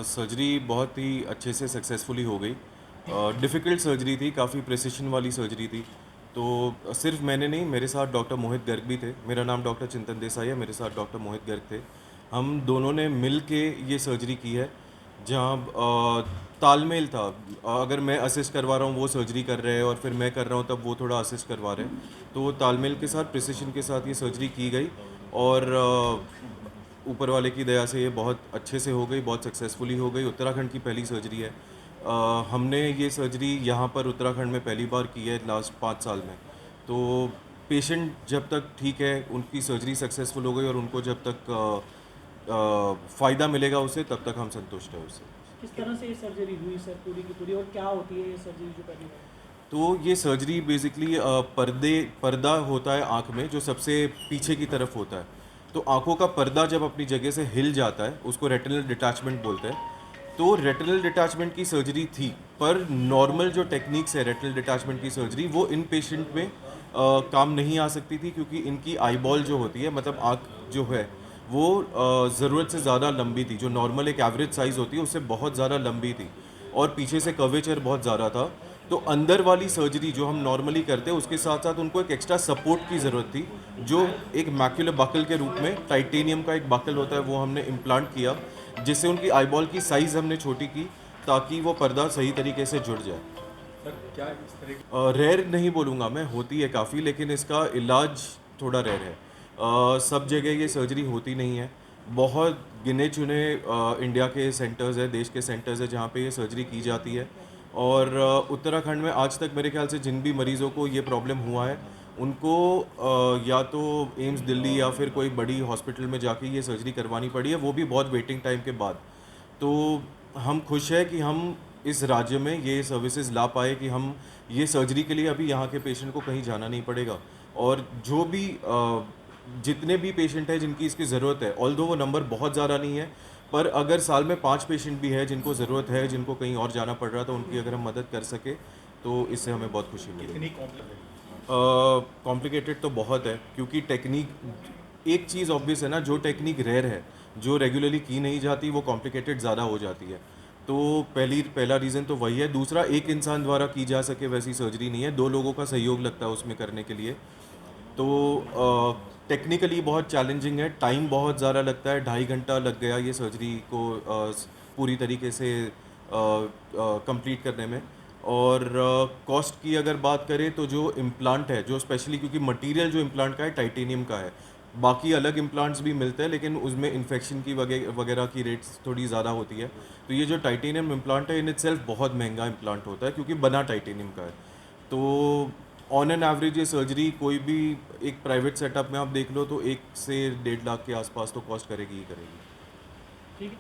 Surgery बहुत ही अच्छे से सक्सेसफुली हो गई। डिफ़िकल्ट सर्जरी थी, काफ़ी प्रिसिशन वाली सर्जरी थी। तो सिर्फ मैंने नहीं, मेरे साथ डॉक्टर मोहित गर्ग भी थे। मेरा नाम डॉक्टर चिंतन देसाई है, मेरे साथ डॉक्टर मोहित गर्ग थे। हम दोनों ने मिल के ये सर्जरी की है, जहाँ तालमेल था। अगर मैं असिस्ट करवा रहा हूँ, वो सर्जरी कर रहे हैं, और फिर मैं कर रहा हूँ तब वो थोड़ा असिस्ट करवा रहे हैं। तो वो तालमेल के साथ, प्रिसिशन के साथ ये सर्जरी की गई, और ऊपर वाले की दया से ये बहुत अच्छे से हो गई, बहुत सक्सेसफुली हो गई। उत्तराखंड की पहली सर्जरी है। हमने ये सर्जरी यहाँ पर उत्तराखंड में पहली बार की है लास्ट 5 साल में। तो पेशेंट जब तक ठीक है, उनकी सर्जरी सक्सेसफुल हो गई, और उनको जब तक फ़ायदा मिलेगा उसे, तब तक हम संतुष्ट हैं उससे। किस तरह से ये सर्जरी हुई सर, पूरी की पूरी, और क्या होती है ये सर्जरी जो पहली बार? तो ये सर्जरी बेसिकली पर्दा होता है आँख में, जो सबसे पीछे की तरफ होता है। तो आँखों का पर्दा जब अपनी जगह से हिल जाता है, उसको रेटिनल डिटैचमेंट बोलते हैं। तो रेटिनल डिटैचमेंट की सर्जरी थी, पर नॉर्मल जो टेक्निक्स है रेटिनल डिटैचमेंट की सर्जरी, वो इन पेशेंट में काम नहीं आ सकती थी, क्योंकि इनकी आईबॉल जो होती है, मतलब आँख जो है, वो ज़रूरत से ज़्यादा लंबी थी। जो नॉर्मल एक एवरेज साइज़ होती है, उससे बहुत ज़्यादा लंबी थी, और पीछे से कर्वेचर बहुत ज़्यादा था। तो अंदर वाली सर्जरी जो हम नॉर्मली करते हैं, उसके साथ साथ उनको एक एक्स्ट्रा सपोर्ट की ज़रूरत थी, जो एक मैक्युलर बकल के रूप में टाइटेनियम का एक बकल होता है, वो हमने इम्प्लांट किया, जिससे उनकी आईबॉल की साइज़ हमने छोटी की, ताकि वो पर्दा सही तरीके से जुड़ जाए। सर क्या इस तरह रेयर नहीं बोलूँगा मैं, होती है काफ़ी, लेकिन इसका इलाज थोड़ा रेयर है। सब जगह ये सर्जरी होती नहीं है। बहुत गिने चुने इंडिया के सेंटर्स हैं, देश के सेंटर्स हैं, जहाँ पे ये सर्जरी की जाती है। और उत्तराखंड में आज तक मेरे ख्याल से जिन भी मरीज़ों को ये प्रॉब्लम हुआ है, उनको या तो एम्स दिल्ली या फिर कोई बड़ी हॉस्पिटल में जाके ये सर्जरी करवानी पड़ी है, वो भी बहुत वेटिंग टाइम के बाद। तो हम खुश हैं कि हम इस राज्य में ये सर्विसेज ला पाए, कि हम ये सर्जरी के लिए अभी यहाँ के पेशेंट को कहीं जाना नहीं पड़ेगा। और जो भी जितने भी पेशेंट हैं जिनकी इसकी ज़रूरत है, ऑल्दो वो नंबर बहुत ज़्यादा नहीं है, पर अगर साल में 5 पेशेंट भी है जिनको ज़रूरत है, जिनको कहीं और जाना पड़ रहा है, तो उनकी अगर हम मदद कर सके, तो इससे हमें बहुत खुशी मिलेगी। कॉम्प्लिकेटेड तो बहुत है, क्योंकि टेक्निक, एक चीज़ ऑब्वियस है ना, जो टेक्निक रेयर है, जो रेगुलरली की नहीं जाती, वो कॉम्प्लिकेटेड ज़्यादा हो जाती है। तो पहला रीज़न तो वही है। दूसरा, एक इंसान द्वारा की जा सके वैसी सर्जरी नहीं है, 2 लोगों का सहयोग लगता है उसमें करने के लिए। तो टेक्निकली बहुत चैलेंजिंग है, टाइम बहुत ज़्यादा लगता है, 2.5 घंटा लग गया ये सर्जरी को पूरी तरीके से कंप्लीट करने में। और कॉस्ट की अगर बात करें, तो जो इम्प्लांट है, जो स्पेशली, क्योंकि मटेरियल जो इम्प्लांट का है टाइटेनियम का है, बाकी अलग इम्प्लांट्स भी मिलते हैं, लेकिन उसमें इन्फेक्शन की वगैरह की रेट्स थोड़ी ज़्यादा होती है। तो ये जो टाइटेनियम इम्प्लांट है, इन इटसेल्फ बहुत महंगा इम्प्लांट होता है, क्योंकि बना टाइटेनियम का है। तो ऑन एन एवरेज ये सर्जरी कोई भी एक प्राइवेट सेटअप में आप देख लो, तो 1 से 1.5 लाख के आसपास तो कॉस्ट करेगी ही करेगी। ठीक है।